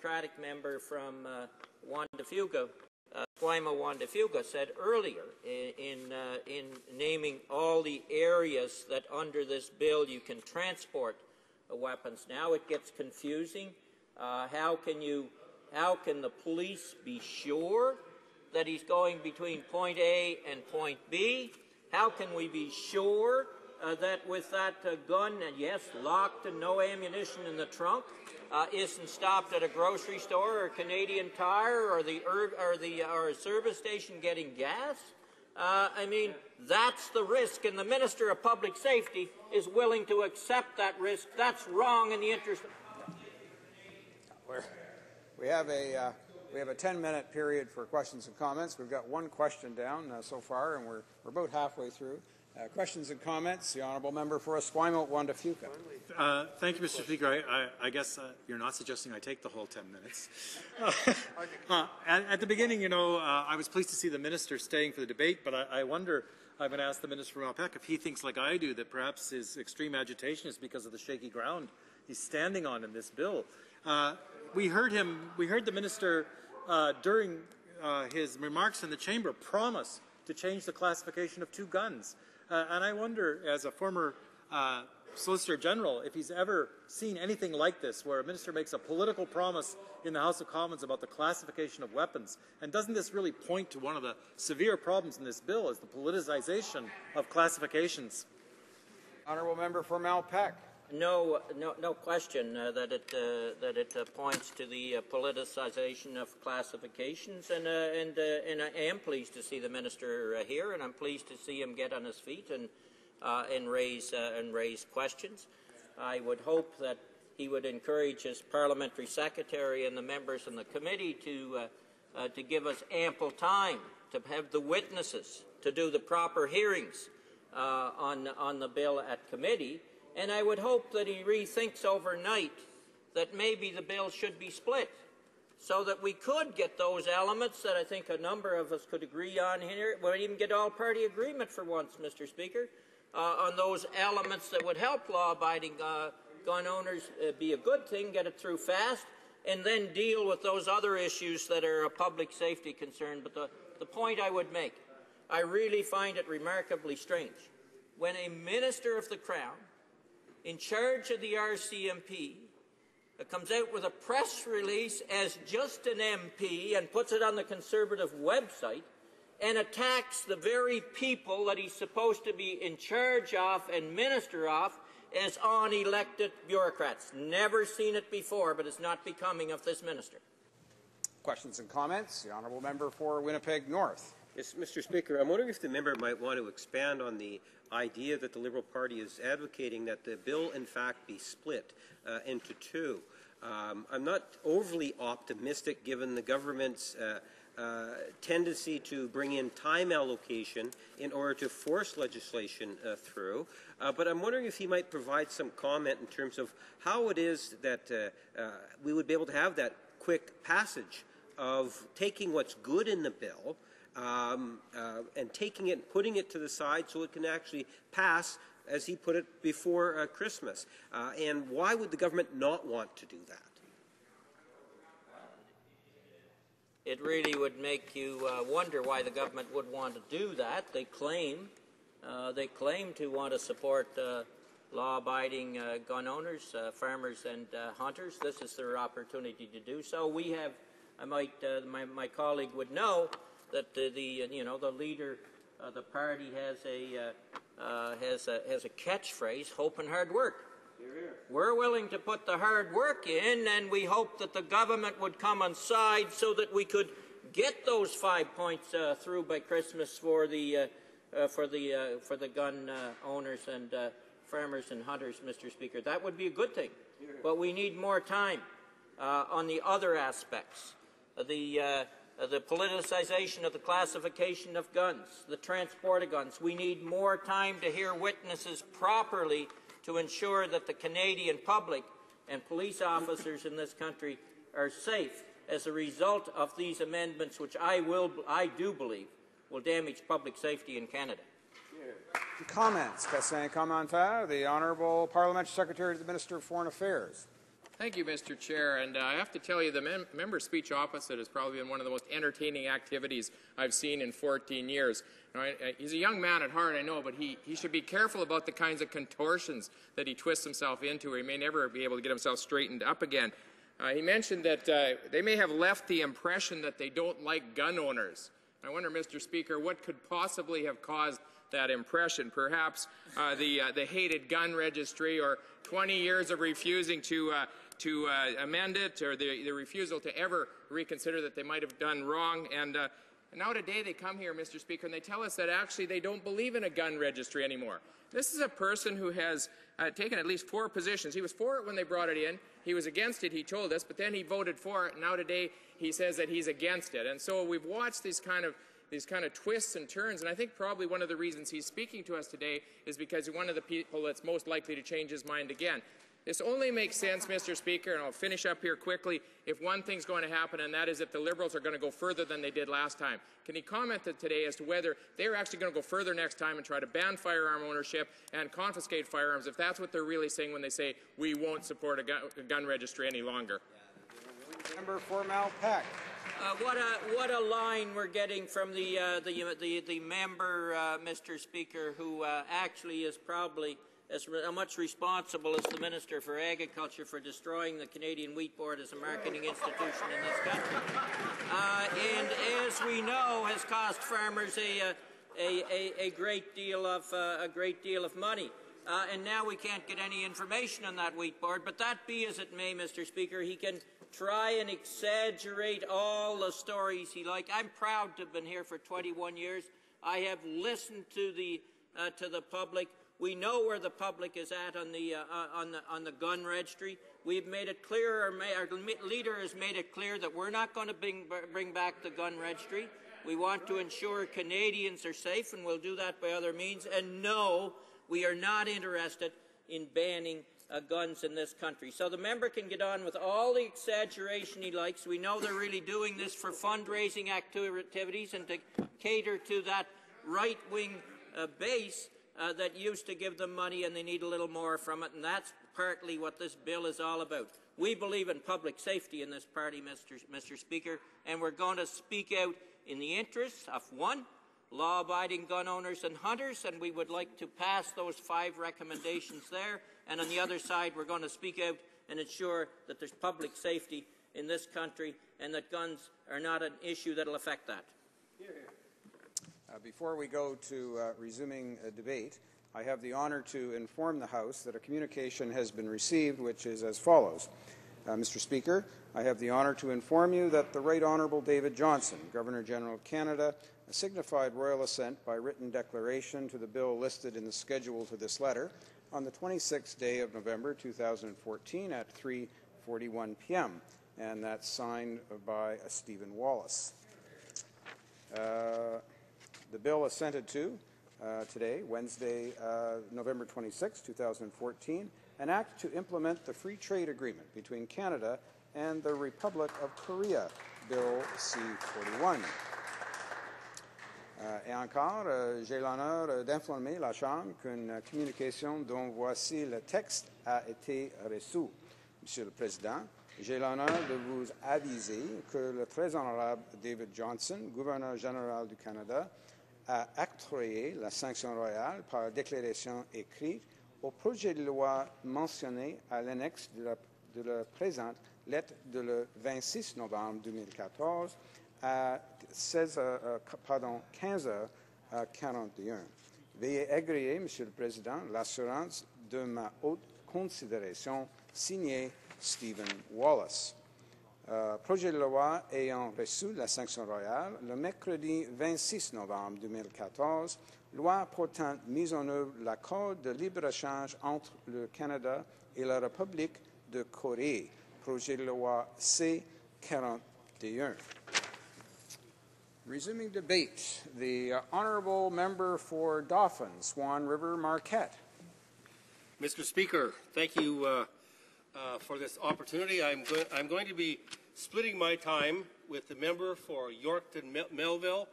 Democratic member from Esquimalt-Juan-de-Fuca said earlier in naming all the areas that under this bill you can transport weapons. Now it gets confusing. How can the police be sure that he's going between point A and point B? How can we be sure that with that gun, and yes, locked and no ammunition in the trunk, isn't stopped at a grocery store or a Canadian Tire or a service station getting gas? I mean, that's the risk, and the Minister of Public Safety is willing to accept that risk. That's wrong in the interest of... We have a 10-minute period for questions and comments. We've got one question down so far, and we're about halfway through. Questions and comments. The honourable member for Esquimalt-Juan-de-Fuca. Thank you, Mr. Speaker. I guess you're not suggesting I take the whole 10 minutes. At the beginning, I was pleased to see the minister staying for the debate, but I wonder, I'm going to ask the minister from Malpeque if he thinks like I do that perhaps his extreme agitation is because of the shaky ground he's standing on in this bill. We heard the minister during his remarks in the chamber promise to change the classification of two guns. And I wonder, as a former Solicitor General, if he's ever seen anything like this, where a minister makes a political promise in the House of Commons about the classification of weapons. And doesn't this really point to one of the severe problems in this bill, is the politicization of classifications? Honourable member for Malpeque. No question that it points to the politicization of classifications, and I am pleased to see the minister here, and I'm pleased to see him get on his feet and raise questions. I would hope that he would encourage his parliamentary secretary and the members in the committee to give us ample time to have the witnesses to do the proper hearings on the bill at committee. And I would hope that he rethinks overnight that maybe the bill should be split so that we could get those elements that I think a number of us could agree on here. We might even get all-party agreement for once, Mr. Speaker, on those elements that would help law-abiding gun owners be a good thing, get it through fast, and then deal with those other issues that are a public safety concern. But the point I would make, I really find it remarkably strange when a Minister of the Crown in charge of the RCMP comes out with a press release as just an MP and puts it on the Conservative website and attacks the very people that he's supposed to be in charge of and minister of as unelected bureaucrats. Never seen it before, but it's not becoming of this minister. Questions and comments. The honourable member for Winnipeg North. Yes, Mr. Speaker, I'm wondering if the member might want to expand on the idea that the Liberal Party is advocating that the bill, in fact, be split into two. I'm not overly optimistic given the government's tendency to bring in time allocation in order to force legislation through. But I'm wondering if he might provide some comment in terms of how it is that we would be able to have that quick passage of taking what's good in the bill and taking it and putting it to the side so it can actually pass, as he put it, before Christmas. And why would the government not want to do that? It really would make you wonder why the government would want to do that. They claim to want to support law-abiding gun owners, farmers and hunters. This is their opportunity to do so. We have, my colleague would know that the leader of the party has a catchphrase: hope and hard work. We're willing to put the hard work in, and we hope that the government would come on side so that we could get those 5 points through by Christmas for the gun owners and farmers and hunters, Mr. Speaker. That would be a good thing, but we need more time on the other aspects. The politicization of the classification of guns, the transport of guns. We need more time to hear witnesses properly to ensure that the Canadian public and police officers in this country are safe as a result of these amendments, which I do believe will damage public safety in Canada. Comments. Question commentaire. The Honourable Parliamentary Secretary to the Minister of Foreign Affairs. Thank you, Mr. Chair. And I have to tell you, the member speech opposite has probably been one of the most entertaining activities I've seen in 14 years. Now, he's a young man at heart, I know, but he should be careful about the kinds of contortions that he twists himself into. He may never be able to get himself straightened up again. He mentioned that they may have left the impression that they don't like gun owners. I wonder, Mr. Speaker, what could possibly have caused that impression? Perhaps the hated gun registry, or 20 years of refusing to amend it, or the refusal to ever reconsider that they might have done wrong. And now today they come here, Mr. Speaker, and they tell us that actually they don't believe in a gun registry anymore. This is a person who has taken at least 4 positions. He was for it when they brought it in. He was against it, he told us, but then he voted for it. And now today he says that he's against it. And so we've watched these kind of twists and turns, and I think probably one of the reasons he's speaking to us today is because he's one of the people that's most likely to change his mind again. This only makes sense, Mr. Speaker, and I'll finish up here quickly, if one thing's going to happen, and that is if the Liberals are going to go further than they did last time. Can he comment today as to whether they're actually going to go further next time and try to ban firearm ownership and confiscate firearms, if that's what they're really saying when they say we won't support a gun registry any longer? Member for Malpeque. What a line we're getting from the member, Mr. Speaker, who actually is probably as much responsible as the Minister for Agriculture for destroying the Canadian Wheat Board as a marketing institution in this country, and as we know, has cost farmers a great deal of money. And now we can't get any information on that wheat board. But that be as it may, Mr. Speaker, he can try and exaggerate all the stories he likes. I'm proud to have been here for 21 years. I have listened to the public. We know where the public is at on the gun registry. We've made it clear. Our leader has made it clear that we're not going to bring back the gun registry. We want to ensure Canadians are safe, and we'll do that by other means. And no, we are not interested in banning guns in this country. So the member can get on with all the exaggeration he likes. We know they're really doing this for fundraising activities and to cater to that right-wing base that used to give them money, and they need a little more from it, and that's partly what this bill is all about. We believe in public safety in this party, Mr. Speaker, and we're going to speak out in the interests of, 1, law-abiding gun owners and hunters, and we would like to pass those 5 recommendations there. And on the other side, we're going to speak out and ensure that there's public safety in this country and that guns are not an issue that will affect that. Before we go to resuming a debate, I have the honour to inform the House that a communication has been received, which is as follows. Mr. Speaker, I have the honour to inform you that the Right Honourable David Johnston, Governor-General of Canada, signified royal assent by written declaration to the bill listed in the schedule to this letter on the 26th day of November 2014 at 3:41 p.m., and that's signed by Stephen Wallace. The bill assented to today, Wednesday, November 26, 2014, an act to implement the Free Trade Agreement between Canada and the Republic of Korea, Bill C-41. Et encore, j'ai l'honneur d'informer la Chambre qu'une communication dont voici le texte a été reçue. Monsieur le Président, j'ai l'honneur de vous aviser que le très honorable David Johnston, gouverneur général du Canada, a octroyé la sanction royale par déclaration écrite au projet de loi mentionné à l'annexe de la présente lettre de le 26 novembre 2014 à 15h41. Veuillez agréer, Monsieur le Président, l'assurance de ma haute considération, signé Stephen Wallace. Projet de loi ayant reçu la sanction royale le mercredi 26 novembre 2014, loi portant mise en œuvre l'accord de libre-échange entre le Canada et la République de Corée. Projet de loi C-41. Resuming debate, the honourable member for Dauphin, Swan River, Marquette. Mr. Speaker, thank you for this opportunity. I'm going to be splitting my time with the member for Yorkton Melville,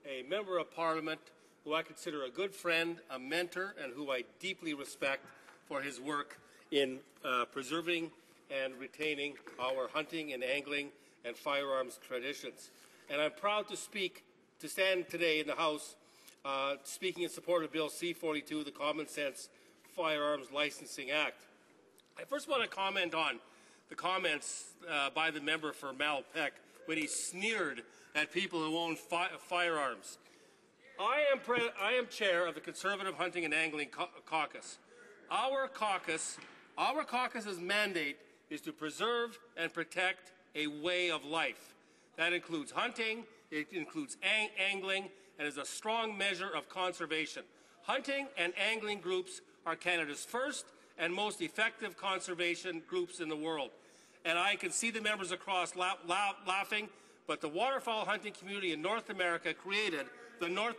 a member of Parliament who I consider a good friend, a mentor, and who I deeply respect for his work in preserving and retaining our hunting and angling and firearms traditions. And I'm proud to stand today in the House speaking in support of Bill C-42, the Common Sense Firearms Licensing Act. I first want to comment on the comments by the member for Malpeque when he sneered at people who own firearms. I am chair of the Conservative Hunting and Angling Caucus. Our caucus's mandate is to preserve and protect a way of life. That includes hunting, it includes angling, and is a strong measure of conservation. Hunting and angling groups are Canada's first and most effective conservation groups in the world. And I can see the members across laughing, but the waterfowl hunting community in North America created the North...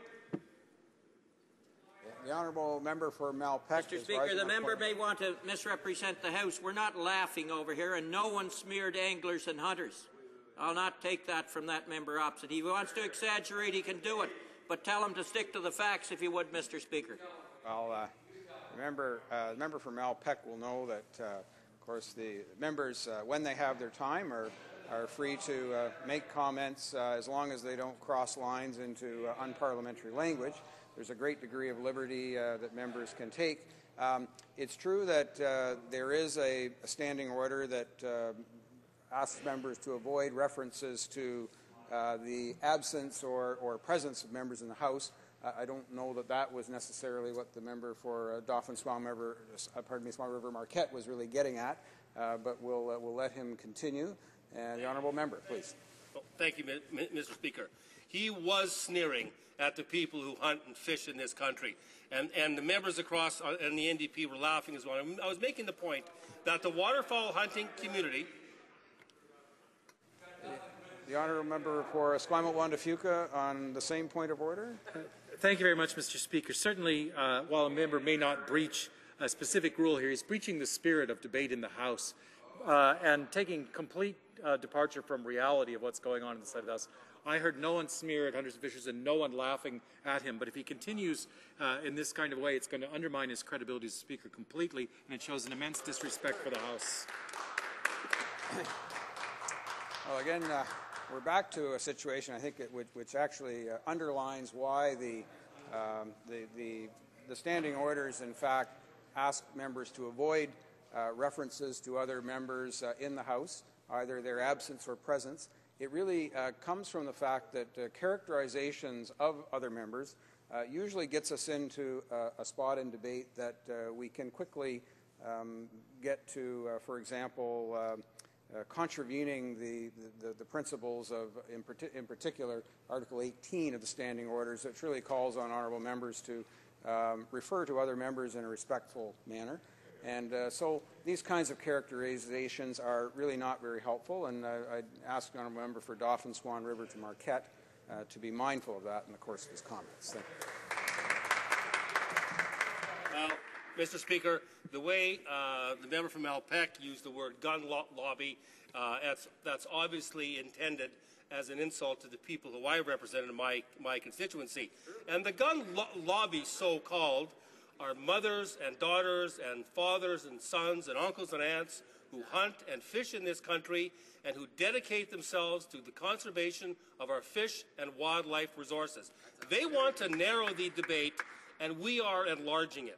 The honourable member for Malpeque. Mr. Speaker, the member may want to misrepresent the House. We're not laughing over here, and no one smeared anglers and hunters. I'll not take that from that member opposite. He wants to exaggerate, he can do it. But tell him to stick to the facts, if you would, Mr. Speaker. Well, the member for Malpeque will know that, of course, the members, when they have their time, are free to make comments as long as they don't cross lines into unparliamentary language. There's a great degree of liberty that members can take. It's true that there is a standing order that asks members to avoid references to the absence or presence of members in the House. I don't know that that was necessarily what the member for Small River Marquette was really getting at, but we'll let him continue. The honourable member, please. Well, thank you, Mr. Speaker. He was sneering at the people who hunt and fish in this country, and the members across and the NDP were laughing as well. I was making the point that the waterfowl hunting community. The honourable member for Esquimalt-Juan-de-Fuca on the same point of order. Thank you very much, Mr. Speaker. Certainly, while a member may not breach a specific rule here, he's breaching the spirit of debate in the House and taking complete departure from reality of what's going on inside the House. I heard no one smear at hunters and fishers and no one laughing at him, but if he continues in this kind of way, it's going to undermine his credibility as a speaker completely, and it shows an immense disrespect for the House. Well, again, we're back to a situation, I think, which actually underlines why the standing orders, in fact, ask members to avoid references to other members in the House, either their absence or presence. It really comes from the fact that characterizations of other members usually gets us into a spot in debate that we can quickly get to, for example, contravening the principles of, in particular, Article 18 of the Standing Orders, which really calls on honourable members to refer to other members in a respectful manner. And so these kinds of characterizations are really not very helpful, and I'd ask the honourable member for Dauphin-Swan River to Marquette to be mindful of that in the course of his comments. Thank you. Well, Mr. Speaker, the way the member from Malpeque used the word gun lobby, that's obviously intended as an insult to the people who I represent in my constituency. And the gun lobby, so-called, are mothers and daughters and fathers and sons and uncles and aunts who hunt and fish in this country and who dedicate themselves to the conservation of our fish and wildlife resources. They want to narrow the debate, and we are enlarging it.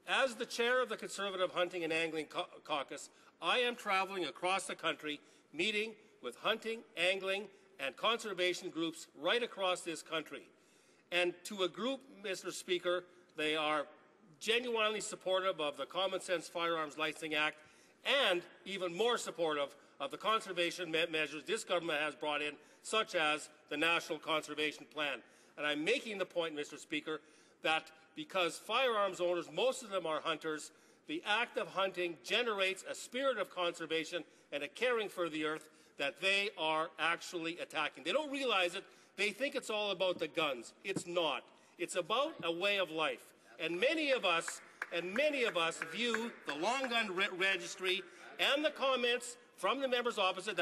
As the chair of the Conservative Hunting and Angling Caucus, I am traveling across the country, meeting with hunting, angling, and conservation groups right across this country. And to a group, Mr. Speaker, they are genuinely supportive of the Common Sense Firearms Licensing Act and even more supportive of the conservation measures this government has brought in, such as the National Conservation Plan. And I'm making the point, Mr. Speaker, that because firearms owners, most of them are hunters, the act of hunting generates a spirit of conservation and a caring for the earth that they are actually attacking. They don't realize it. They think it's all about the guns. It's not. It's about a way of life. And many of us view the long gun registry and the comments from the members opposite,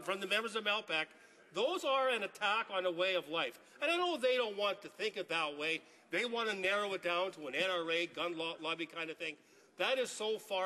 from the members of Malpeque, those are an attack on a way of life. And I know they don't want to think it that way. They want to narrow it down to an NRA, gun lobby kind of thing. That is so far